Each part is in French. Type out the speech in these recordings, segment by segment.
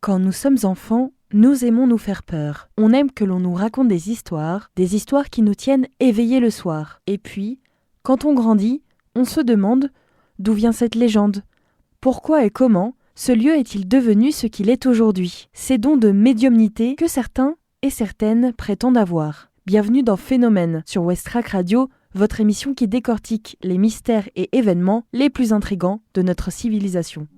Quand nous sommes enfants, nous aimons nous faire peur. On aime que l'on nous raconte des histoires qui nous tiennent éveillés le soir. Et puis, quand on grandit, on se demande d'où vient cette légende. Pourquoi et comment ce lieu est-il devenu ce qu'il est aujourd'hui? Ces dons de médiumnité que certains et certaines prétendent avoir. Bienvenue dans Phénomène sur Westrack Radio, votre émission qui décortique les mystères et événements les plus intrigants de notre civilisation.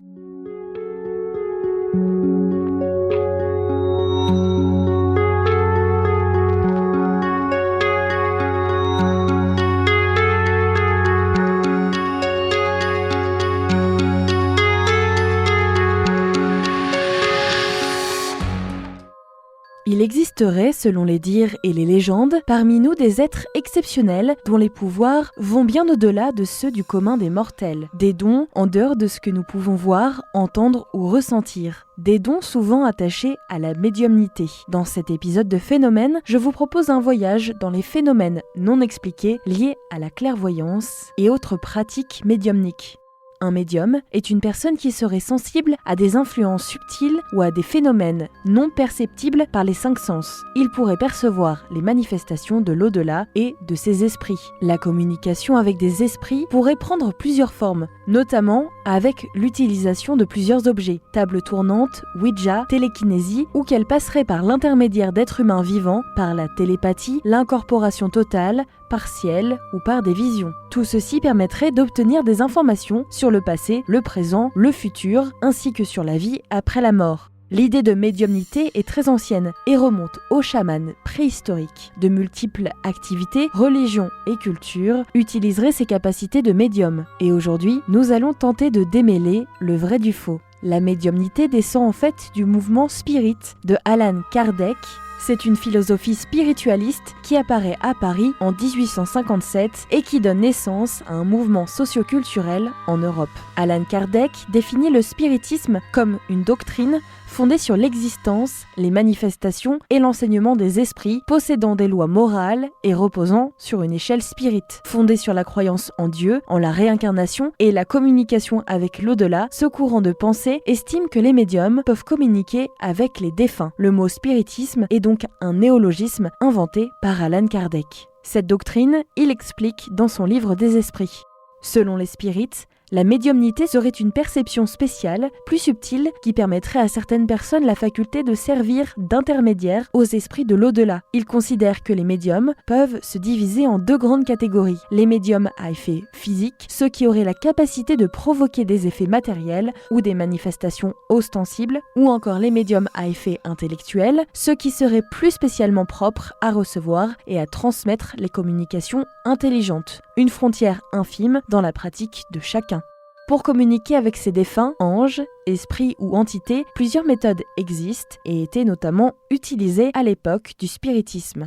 Il existerait, selon les dires et les légendes, parmi nous des êtres exceptionnels dont les pouvoirs vont bien au-delà de ceux du commun des mortels. Des dons en dehors de ce que nous pouvons voir, entendre ou ressentir. Des dons souvent attachés à la médiumnité. Dans cet épisode de Phénomène, je vous propose un voyage dans les phénomènes non expliqués liés à la clairvoyance et autres pratiques médiumniques. Un médium est une personne qui serait sensible à des influences subtiles ou à des phénomènes non perceptibles par les cinq sens. Il pourrait percevoir les manifestations de l'au-delà et de ses esprits. La communication avec des esprits pourrait prendre plusieurs formes, notamment avec l'utilisation de plusieurs objets, table tournante, Ouija, télékinésie, ou qu'elle passerait par l'intermédiaire d'êtres humains vivants, par la télépathie, l'incorporation totale, partielle ou par des visions. Tout ceci permettrait d'obtenir des informations sur le passé, le présent, le futur, ainsi que sur la vie après la mort. L'idée de médiumnité est très ancienne et remonte aux chamans préhistoriques. De multiples activités, religions et cultures utiliseraient ces capacités de médium. Et aujourd'hui, nous allons tenter de démêler le vrai du faux. La médiumnité descend en fait du mouvement spirit de Allan Kardec. C'est une philosophie spiritualiste qui apparaît à Paris en 1857 et qui donne naissance à un mouvement socioculturel en Europe. Allan Kardec définit le spiritisme comme une doctrine fondée sur l'existence, les manifestations et l'enseignement des esprits, possédant des lois morales et reposant sur une échelle spirit. Fondée sur la croyance en Dieu, en la réincarnation et la communication avec l'au-delà, ce courant de pensée estime que les médiums peuvent communiquer avec les défunts. Le mot spiritisme est donc un néologisme inventé par Allan Kardec. Cette doctrine, il explique dans son livre des esprits. Selon les spirites, la médiumnité serait une perception spéciale, plus subtile, qui permettrait à certaines personnes la faculté de servir d'intermédiaire aux esprits de l'au-delà. Ils considèrent que les médiums peuvent se diviser en deux grandes catégories. Les médiums à effet physique, ceux qui auraient la capacité de provoquer des effets matériels ou des manifestations ostensibles, ou encore les médiums à effet intellectuel, ceux qui seraient plus spécialement propres à recevoir et à transmettre les communications intelligentes. Une frontière infime dans la pratique de chacun. Pour communiquer avec ces défunts, anges, esprits ou entités, plusieurs méthodes existent et étaient notamment utilisées à l'époque du spiritisme.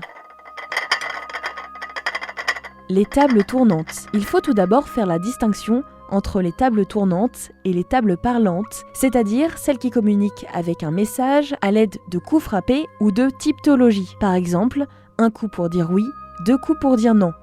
Les tables tournantes. Il faut tout d'abord faire la distinction entre les tables tournantes et les tables parlantes, c'est-à-dire celles qui communiquent avec un message à l'aide de coups frappés ou de typologie. Par exemple, un coup pour dire oui, deux coups pour dire non.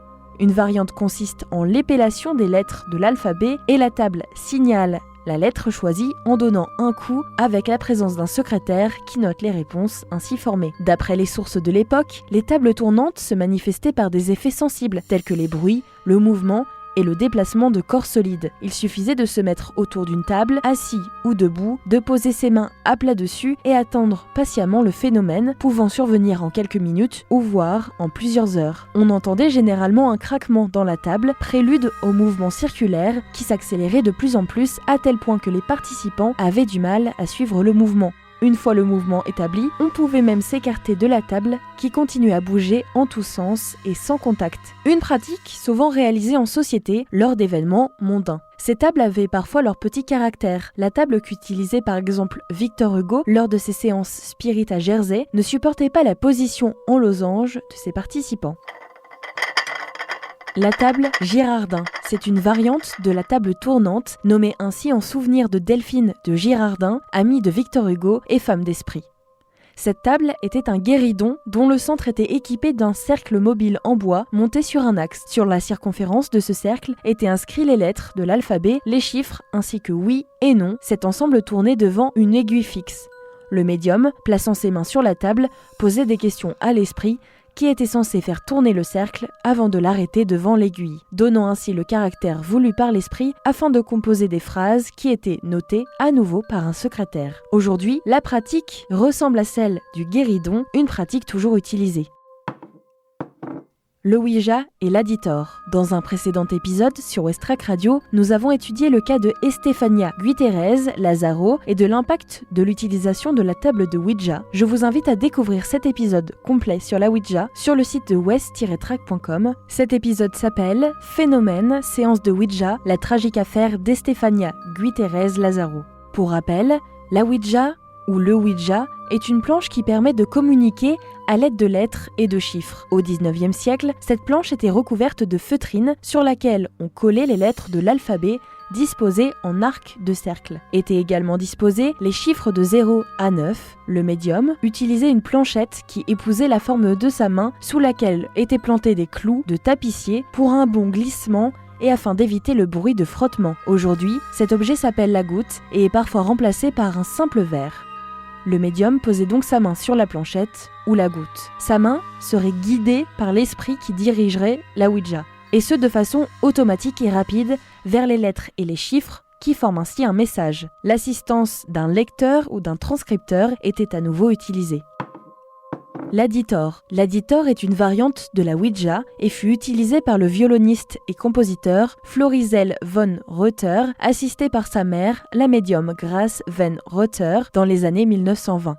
Une variante consiste en l'épellation des lettres de l'alphabet et la table signale la lettre choisie en donnant un coup avec la présence d'un secrétaire qui note les réponses ainsi formées. D'après les sources de l'époque, les tables tournantes se manifestaient par des effets sensibles tels que les bruits, le mouvement et le déplacement de corps solides. Il suffisait de se mettre autour d'une table, assis ou debout, de poser ses mains à plat dessus et attendre patiemment le phénomène, pouvant survenir en quelques minutes ou voire en plusieurs heures. On entendait généralement un craquement dans la table, prélude au mouvement circulaire qui s'accélérait de plus en plus à tel point que les participants avaient du mal à suivre le mouvement. Une fois le mouvement établi, on pouvait même s'écarter de la table qui continuait à bouger en tous sens et sans contact. Une pratique souvent réalisée en société lors d'événements mondains. Ces tables avaient parfois leur petit caractère. La table qu'utilisait par exemple Victor Hugo lors de ses séances spirit à Jersey ne supportait pas la position en losange de ses participants. La table Girardin, c'est une variante de la table tournante, nommée ainsi en souvenir de Delphine de Girardin, amie de Victor Hugo et femme d'esprit. Cette table était un guéridon dont le centre était équipé d'un cercle mobile en bois monté sur un axe. Sur la circonférence de ce cercle étaient inscrits les lettres de l'alphabet, les chiffres ainsi que oui et non, cet ensemble tournait devant une aiguille fixe. Le médium, plaçant ses mains sur la table, posait des questions à l'esprit qui était censé faire tourner le cercle avant de l'arrêter devant l'aiguille, donnant ainsi le caractère voulu par l'esprit afin de composer des phrases qui étaient notées à nouveau par un secrétaire. Aujourd'hui, la pratique ressemble à celle du guéridon, une pratique toujours utilisée. Le Ouija et l'Aditor. Dans un précédent épisode sur Westrack Radio, nous avons étudié le cas de Estefania Gutierrez Lazaro et de l'impact de l'utilisation de la table de Ouija. Je vous invite à découvrir cet épisode complet sur la Ouija sur le site de west-track.com. Cet épisode s'appelle « Phénomène, séance de Ouija, la tragique affaire d'Estefania Gutierrez Lazaro ». Pour rappel, la Ouija ou le Ouija est une planche qui permet de communiquer à l'aide de lettres et de chiffres. Au XIXe siècle, cette planche était recouverte de feutrine sur laquelle on collait les lettres de l'alphabet disposées en arc de cercle. Étaient également disposés les chiffres de 0 à 9. Le médium utilisait une planchette qui épousait la forme de sa main sous laquelle étaient plantés des clous de tapissier pour un bon glissement et afin d'éviter le bruit de frottement. Aujourd'hui, cet objet s'appelle la goutte et est parfois remplacé par un simple verre. Le médium posait donc sa main sur la planchette ou la goutte. Sa main serait guidée par l'esprit qui dirigerait la Ouija, et ce de façon automatique et rapide vers les lettres et les chiffres qui forment ainsi un message. L'assistance d'un lecteur ou d'un transcripteur était à nouveau utilisée. L'Aditor. L'Aditor est une variante de la Ouija et fut utilisée par le violoniste et compositeur Florizel von Reuter, assisté par sa mère, la médium Grace van Reuter, dans les années 1920.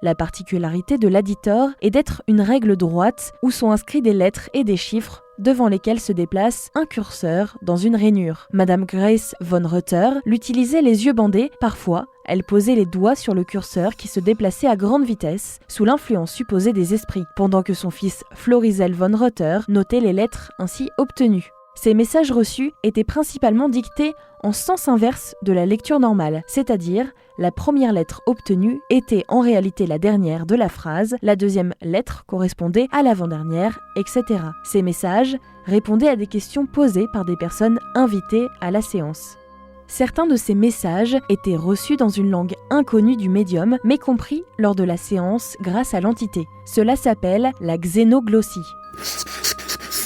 La particularité de l'Aditor est d'être une règle droite où sont inscrits des lettres et des chiffres devant lesquels se déplace un curseur dans une rainure. Madame Grace von Reuter l'utilisait les yeux bandés. Parfois, elle posait les doigts sur le curseur qui se déplaçait à grande vitesse, sous l'influence supposée des esprits, pendant que son fils Florizel von Reuter notait les lettres ainsi obtenues. Ces messages reçus étaient principalement dictés en sens inverse de la lecture normale, c'est-à-dire la première lettre obtenue était en réalité la dernière de la phrase, la deuxième lettre correspondait à l'avant-dernière, etc. Ces messages répondaient à des questions posées par des personnes invitées à la séance. Certains de ces messages étaient reçus dans une langue inconnue du médium, mais compris lors de la séance grâce à l'entité. Cela s'appelle la xénoglossie.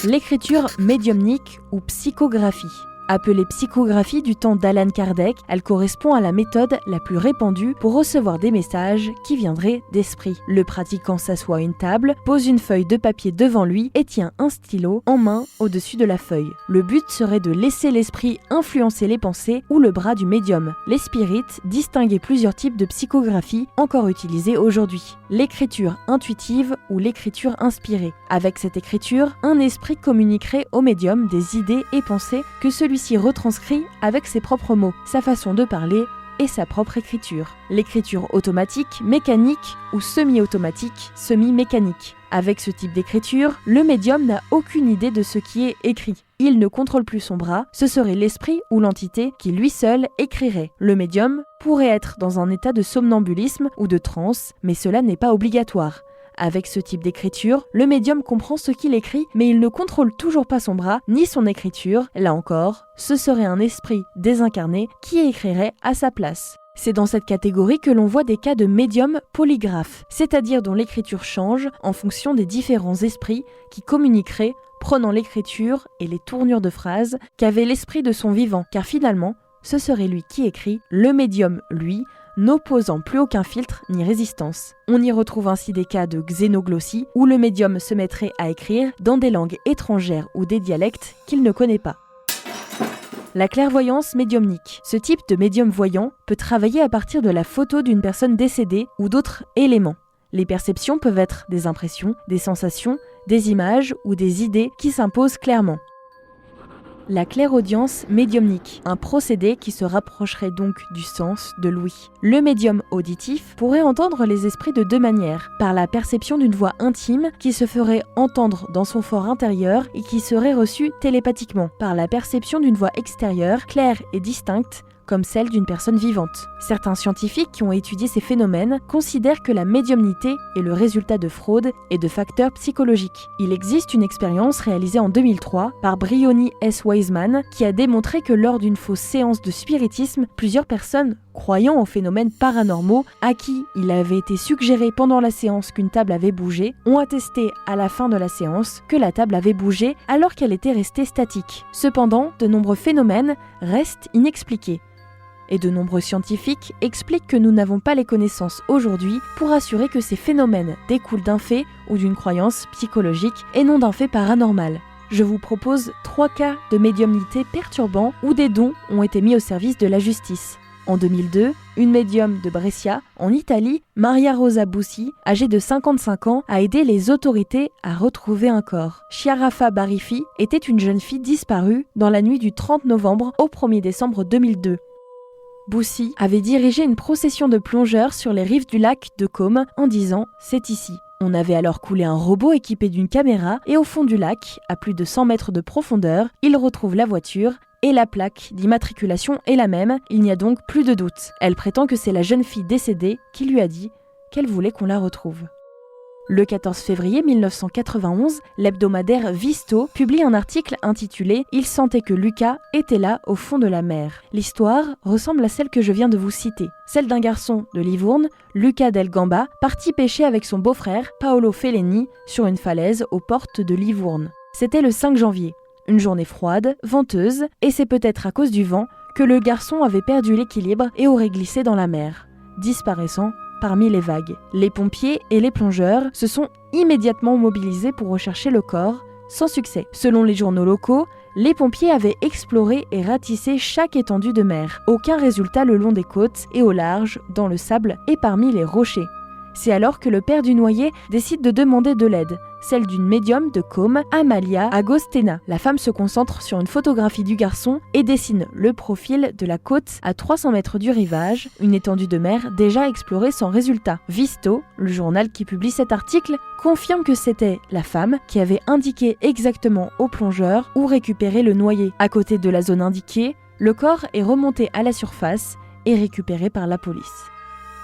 L'écriture médiumnique ou psychographie. Appelée psychographie du temps d'Allan Kardec, elle correspond à la méthode la plus répandue pour recevoir des messages qui viendraient d'esprit. Le pratiquant s'assoit à une table, pose une feuille de papier devant lui et tient un stylo en main au-dessus de la feuille. Le but serait de laisser l'esprit influencer les pensées ou le bras du médium. Les spirites distinguaient plusieurs types de psychographie encore utilisés aujourd'hui. L'écriture intuitive ou l'écriture inspirée. Avec cette écriture, un esprit communiquerait au médium des idées et pensées que celui-ci retranscrit avec ses propres mots, sa façon de parler et sa propre écriture. L'écriture automatique, mécanique ou semi-automatique, semi-mécanique. Avec ce type d'écriture, le médium n'a aucune idée de ce qui est écrit. Il ne contrôle plus son bras, ce serait l'esprit ou l'entité qui lui seul écrirait. Le médium pourrait être dans un état de somnambulisme ou de transe, mais cela n'est pas obligatoire. Avec ce type d'écriture, le médium comprend ce qu'il écrit, mais il ne contrôle toujours pas son bras ni son écriture. Là encore, ce serait un esprit désincarné qui écrirait à sa place. C'est dans cette catégorie que l'on voit des cas de médium polygraphe, c'est-à-dire dont l'écriture change en fonction des différents esprits qui communiqueraient, prenant l'écriture et les tournures de phrases qu'avait l'esprit de son vivant, car finalement, ce serait lui qui écrit, le médium, lui, n'opposant plus aucun filtre ni résistance. On y retrouve ainsi des cas de xénoglossie où le médium se mettrait à écrire dans des langues étrangères ou des dialectes qu'il ne connaît pas. La clairvoyance médiumnique. Ce type de médium voyant peut travailler à partir de la photo d'une personne décédée ou d'autres éléments. Les perceptions peuvent être des impressions, des sensations, des images ou des idées qui s'imposent clairement. La clairaudience médiumnique, un procédé qui se rapprocherait donc du sens de l'ouïe. Le médium auditif pourrait entendre les esprits de deux manières, par la perception d'une voix intime qui se ferait entendre dans son fort intérieur et qui serait reçue télépathiquement, par la perception d'une voix extérieure, claire et distincte, comme celle d'une personne vivante. Certains scientifiques qui ont étudié ces phénomènes considèrent que la médiumnité est le résultat de fraudes et de facteurs psychologiques. Il existe une expérience réalisée en 2003 par Bryony S. Wiseman qui a démontré que lors d'une fausse séance de spiritisme, plusieurs personnes croyant aux phénomènes paranormaux, à qui il avait été suggéré pendant la séance qu'une table avait bougé, ont attesté à la fin de la séance que la table avait bougé alors qu'elle était restée statique. Cependant, de nombreux phénomènes restent inexpliqués. Et de nombreux scientifiques expliquent que nous n'avons pas les connaissances aujourd'hui pour assurer que ces phénomènes découlent d'un fait ou d'une croyance psychologique et non d'un fait paranormal. Je vous propose 3 cas de médiumnité perturbants où des dons ont été mis au service de la justice. En 2002, une médium de Brescia, en Italie, Maria Rosa Bussi, âgée de 55 ans, a aidé les autorités à retrouver un corps. Chiarafa Barifi était une jeune fille disparue dans la nuit du 30 novembre au 1er décembre 2002. Bussi avait dirigé une procession de plongeurs sur les rives du lac de Côme en disant « C'est ici ». On avait alors coulé un robot équipé d'une caméra et au fond du lac, à plus de 100 mètres de profondeur, il retrouve la voiture et la plaque d'immatriculation est la même, il n'y a donc plus de doute. Elle prétend que c'est la jeune fille décédée qui lui a dit qu'elle voulait qu'on la retrouve. Le 14 février 1991, l'hebdomadaire Visto publie un article intitulé « Il sentait que Luca était là au fond de la mer ». L'histoire ressemble à celle que je viens de vous citer, celle d'un garçon de Livourne, Luca Del Gamba, parti pêcher avec son beau-frère, Paolo Felleni, sur une falaise aux portes de Livourne. C'était le 5 janvier. Une journée froide, venteuse, et c'est peut-être à cause du vent que le garçon avait perdu l'équilibre et aurait glissé dans la mer, disparaissant parmi les vagues. Les pompiers et les plongeurs se sont immédiatement mobilisés pour rechercher le corps, sans succès. Selon les journaux locaux, les pompiers avaient exploré et ratissé chaque étendue de mer. Aucun résultat le long des côtes et au large, dans le sable et parmi les rochers. C'est alors que le père du noyé décide de demander de l'aide, celle d'une médium de Côme, Amalia Agostena. La femme se concentre sur une photographie du garçon et dessine le profil de la côte à 300 mètres du rivage, une étendue de mer déjà explorée sans résultat. Visto, le journal qui publie cet article, confirme que c'était la femme qui avait indiqué exactement aux plongeurs où récupérer le noyé. À côté de la zone indiquée, le corps est remonté à la surface et récupéré par la police.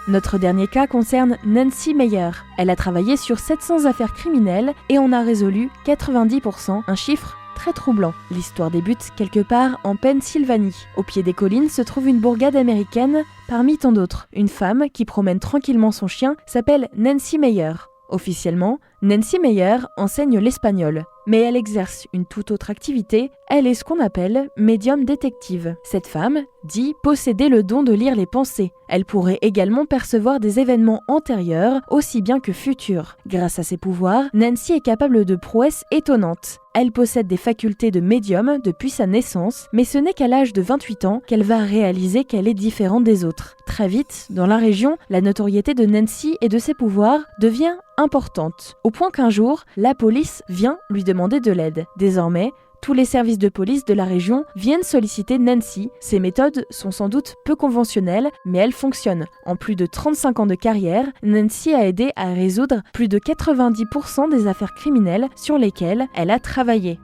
Notre dernier cas concerne Nancy Meyer. Elle a travaillé sur 700 affaires criminelles et en a résolu 90%, un chiffre très troublant. L'histoire débute quelque part en Pennsylvanie. Au pied des collines se trouve une bourgade américaine parmi tant d'autres. Une femme qui promène tranquillement son chien s'appelle Nancy Meyer. Officiellement, Nancy Meyer enseigne l'espagnol, mais elle exerce une toute autre activité, elle est ce qu'on appelle médium détective. Cette femme dit posséder le don de lire les pensées. Elle pourrait également percevoir des événements antérieurs, aussi bien que futurs. Grâce à ses pouvoirs, Nancy est capable de prouesses étonnantes. Elle possède des facultés de médium depuis sa naissance, mais ce n'est qu'à l'âge de 28 ans qu'elle va réaliser qu'elle est différente des autres. Très vite, dans la région, la notoriété de Nancy et de ses pouvoirs devient importante, au point qu'un jour, la police vient lui demander de l'aide. Désormais, tous les services de police de la région viennent solliciter Nancy. Ces méthodes sont sans doute peu conventionnelles, mais elles fonctionnent. En plus de 35 ans de carrière, Nancy a aidé à résoudre plus de 90% des affaires criminelles sur lesquelles elle a travaillé.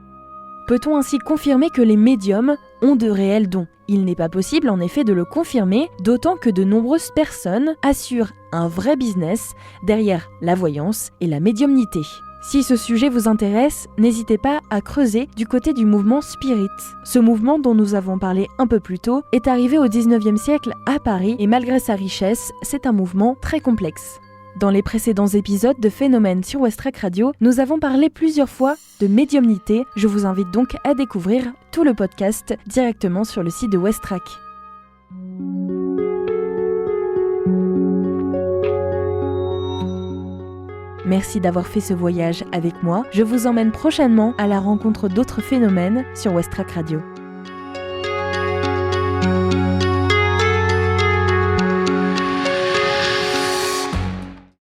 Peut-on ainsi confirmer que les médiums ont de réels dons ? Il n'est pas possible en effet de le confirmer, d'autant que de nombreuses personnes assurent un vrai business derrière la voyance et la médiumnité. Si ce sujet vous intéresse, n'hésitez pas à creuser du côté du mouvement Spirit. Ce mouvement dont nous avons parlé un peu plus tôt est arrivé au 19e siècle à Paris et malgré sa richesse, c'est un mouvement très complexe. Dans les précédents épisodes de Phénomènes sur Westrack Radio, nous avons parlé plusieurs fois de médiumnité. Je vous invite donc à découvrir tout le podcast directement sur le site de Westrack. Merci d'avoir fait ce voyage avec moi. Je vous emmène prochainement à la rencontre d'autres phénomènes sur Westrack Radio.